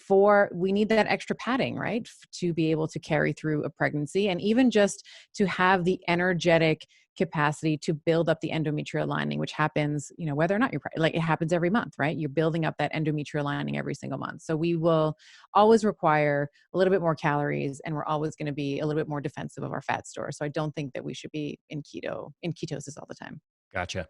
We need that extra padding, right? To be able to carry through a pregnancy, and even just to have the energetic capacity to build up the endometrial lining, which happens, whether or not it happens every month, right? You're building up that endometrial lining every single month. So we will always require a little bit more calories, and we're always going to be a little bit more defensive of our fat store. So I don't think that we should be in ketosis all the time. Gotcha.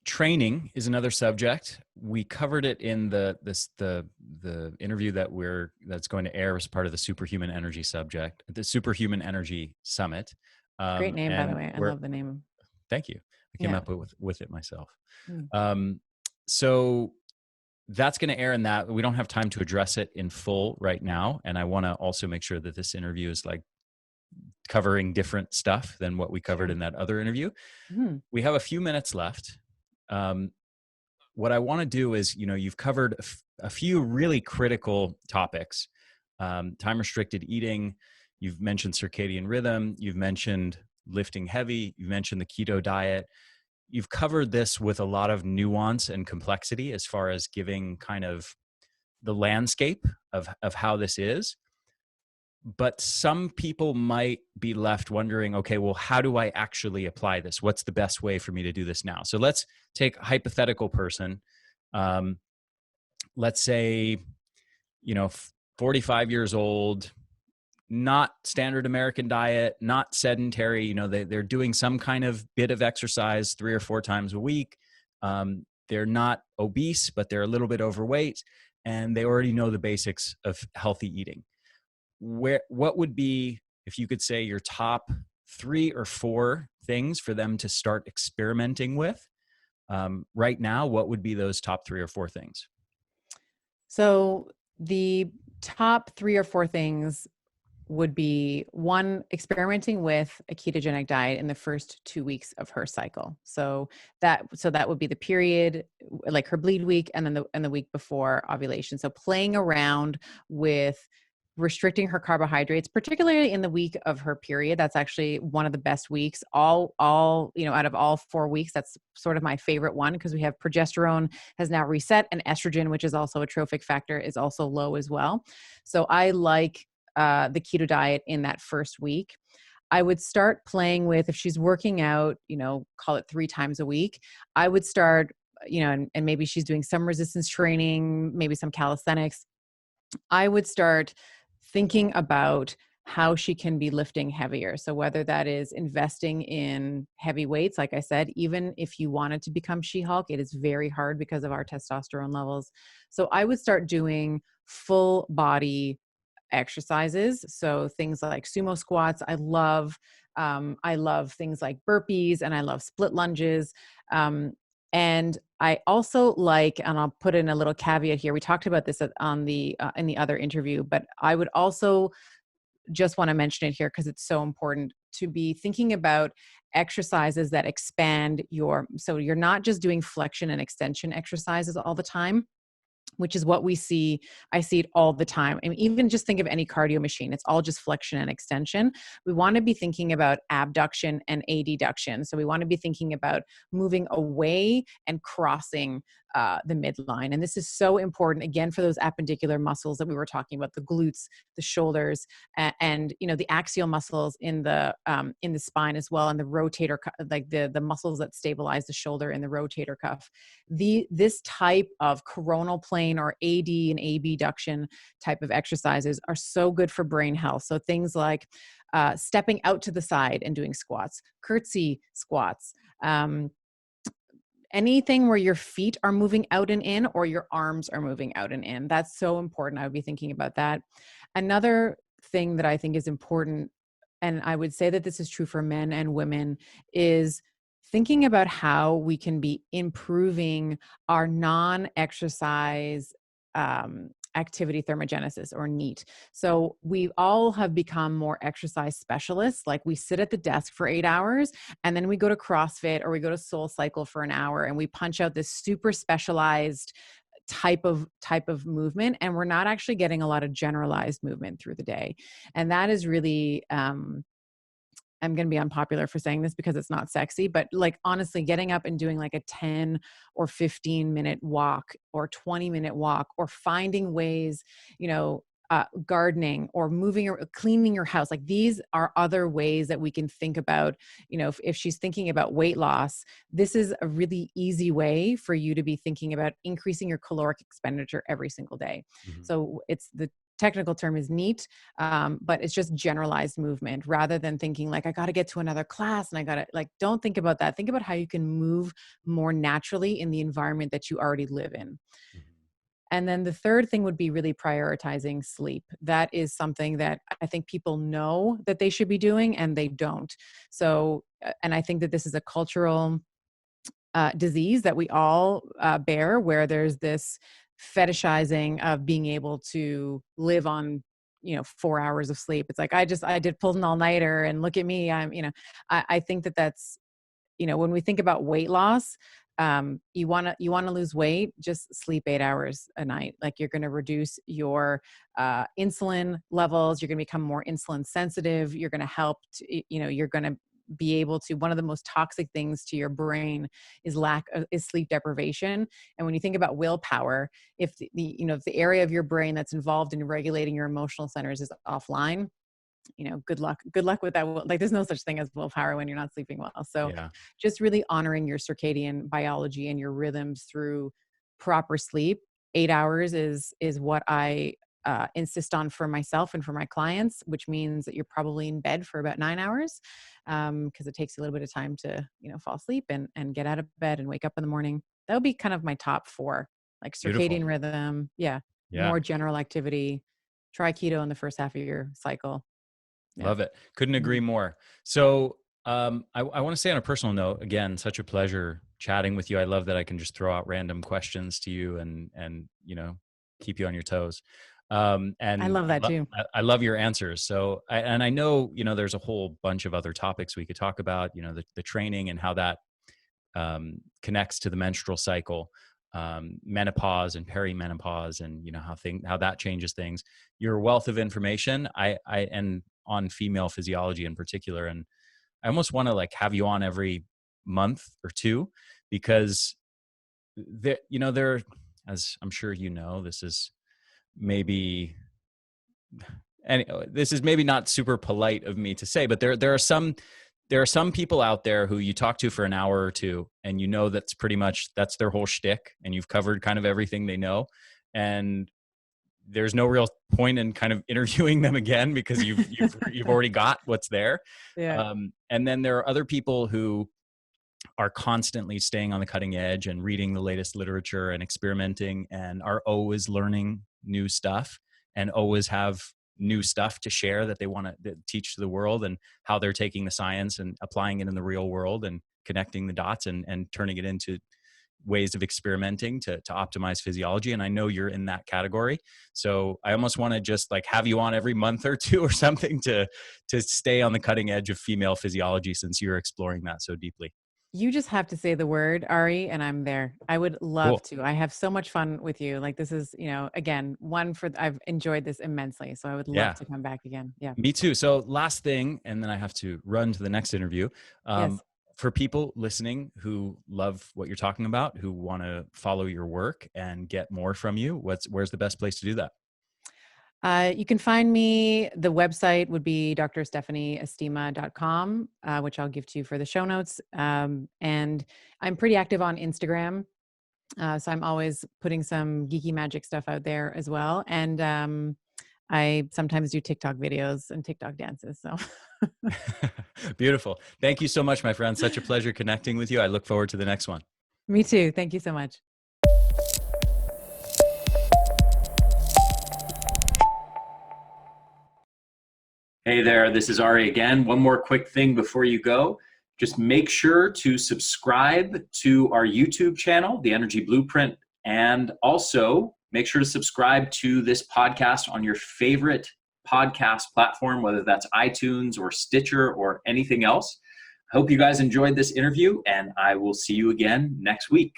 Training is another subject. We covered it in the interview that's going to air as part of the Superhuman Energy the Superhuman Energy Summit. Great name, by the way. I love the name. Thank you. I came up with it myself. Mm. So that's going to air in that. We don't have time to address it in full right now. And I want to also make sure that this interview is like covering different stuff than what we covered in that other interview. Mm. We have a few minutes left. What I want to do is, you've covered a few really critical topics. Time restricted eating. You've mentioned circadian rhythm. You've mentioned lifting heavy. You've mentioned the keto diet. You've covered this with a lot of nuance and complexity as far as giving kind of the landscape of how this is. But some people might be left wondering, okay, well, how do I actually apply this? What's the best way for me to do this now? So let's take a hypothetical person. Let's say, 45 years old, not standard American diet, not sedentary. They're doing some kind of bit of exercise 3 or 4 times a week. They're not obese, but they're a little bit overweight, and they already know the basics of healthy eating. What would be, if you could say, your top 3 or 4 things for them to start experimenting with right now? What would be those top 3 or 4 things? So the top 3 or 4 things would be: 1, experimenting with a ketogenic diet in the first 2 weeks of her cycle. So that would be the period, like her bleed week, and then the week before ovulation. So playing around with restricting her carbohydrates, particularly in the week of her period. That's actually one of the best weeks. Out of all 4 weeks, that's sort of my favorite one, because we have progesterone has now reset, and estrogen, which is also a trophic factor, is also low as well. So I like the keto diet in that first week. I would start playing with, if she's working out, call it 3 times a week, I would start, and maybe she's doing some resistance training, maybe some calisthenics. I would start thinking about how she can be lifting heavier. So whether that is investing in heavy weights, like I said, even if you wanted to become She-Hulk, it is very hard because of our testosterone levels. So I would start doing full body exercises. So things like sumo squats. I love things like burpees, and I love split lunges. And I also like, and I'll put in a little caveat here, we talked about this in the other interview, but I would also just want to mention it here because it's so important to be thinking about exercises that expand so you're not just doing flexion and extension exercises all the time, which is what I see it all the time. I mean, even just think of any cardio machine. It's all just flexion and extension. We want to be thinking about abduction and adduction. So we want to be thinking about moving away and crossing the midline. And this is so important, again, for those appendicular muscles that we were talking about, the glutes, the shoulders, and the axial muscles in the spine as well, and the rotator, like the muscles that stabilize the shoulder in the rotator cuff. This type of coronal plane or AD and abduction type of exercises are so good for brain health. So things like stepping out to the side and doing squats, curtsy squats, anything where your feet are moving out and in, or your arms are moving out and in. That's so important. I would be thinking about that. Another thing that I think is important, and I would say that this is true for men and women, is thinking about how we can be improving our non-exercise activity thermogenesis, or NEAT. So we all have become more exercise specialists. Like, we sit at the desk for 8 hours, and then we go to CrossFit or we go to Soul Cycle for an hour, and we punch out this super specialized type of movement, and we're not actually getting a lot of generalized movement through the day. And that is really I'm going to be unpopular for saying this because it's not sexy, but like honestly, getting up and doing like a 10 or 15-minute walk or 20-minute walk, or finding ways, gardening or moving or cleaning your house. Like these are other ways that we can think about, if she's thinking about weight loss, this is a really easy way for you to be thinking about increasing your caloric expenditure every single day. Mm-hmm. So it's the technical term is NEAT, but it's just generalized movement, rather than thinking like, I got to get to another class and I got to like, don't think about that. Think about how you can move more naturally in the environment that you already live in. Mm-hmm. And then the third thing would be really prioritizing sleep. That is something that I think people know that they should be doing and they don't. So, and I think that this is a cultural disease that we all bear, where there's this fetishizing of being able to live on 4 hours of sleep. It's like, I did pulled an all-nighter and look at me. I think that that's, when we think about weight loss, you want to lose weight, just sleep 8 hours a night. Like you're going to reduce your insulin levels. You're going to become more insulin sensitive. You're going to help you're going to be able to, one of the most toxic things to your brain is sleep deprivation. And when you think about willpower, if if the area of your brain that's involved in regulating your emotional centers is offline, good luck with that. Like there's no such thing as willpower when you're not sleeping well. So just really honoring your circadian biology and your rhythms through proper sleep. 8 hours is what I insist on for myself and for my clients, which means that you're probably in bed for about 9 hours, because it takes you a little bit of time to, fall asleep and get out of bed and wake up in the morning. That would be kind of my top 4, like circadian rhythm. Yeah. More general activity. Try keto in the first half of your cycle. Yeah. Love it. Couldn't agree more. So I want to say on a personal note, again, such a pleasure chatting with you. I love that I can just throw out random questions to you and keep you on your toes. And I love that too. I love your answers. So, I know, there's a whole bunch of other topics we could talk about, the training and how that connects to the menstrual cycle, menopause and perimenopause, and, how that changes things. Your wealth of information, and on female physiology in particular. And I almost want to like have you on every month or two, because there, as I'm sure this is maybe not super polite of me to say, but there are some people out there who you talk to for an hour or two, and that's pretty much, that's their whole shtick, and you've covered kind of everything they know, and there's no real point in kind of interviewing them again, because you've already got what's there. Yeah. And then there are other people who are constantly staying on the cutting edge and reading the latest literature and experimenting, and are always learning new stuff and always have new stuff to share that they want to teach to the world, and how they're taking the science and applying it in the real world and connecting the dots and turning it into ways of experimenting to optimize physiology. And I know you're in that category. So I almost want to just like have you on every month or two or something to stay on the cutting edge of female physiology, since you're exploring that so deeply. You just have to say the word, Ari, and I'm there. I would love to. I have so much fun with you. Like this is, again, I've enjoyed this immensely. So I would love to come back again. Yeah. Me too. So last thing, and then I have to run to the next interview. Yes. For people listening who love what you're talking about, who want to follow your work and get more from you, where's the best place to do that? You can find me. The website would be drstephaniestima.com, which I'll give to you for the show notes. And I'm pretty active on Instagram. So I'm always putting some geeky magic stuff out there as well. And I sometimes do TikTok videos and TikTok dances. So beautiful. Thank you so much, my friend. Such a pleasure connecting with you. I look forward to the next one. Me too. Thank you so much. Hey there, this is Ari again. One more quick thing before you go. Just make sure to subscribe to our YouTube channel, The Energy Blueprint, and also make sure to subscribe to this podcast on your favorite podcast platform, whether that's iTunes or Stitcher or anything else. I hope you guys enjoyed this interview, and I will see you again next week.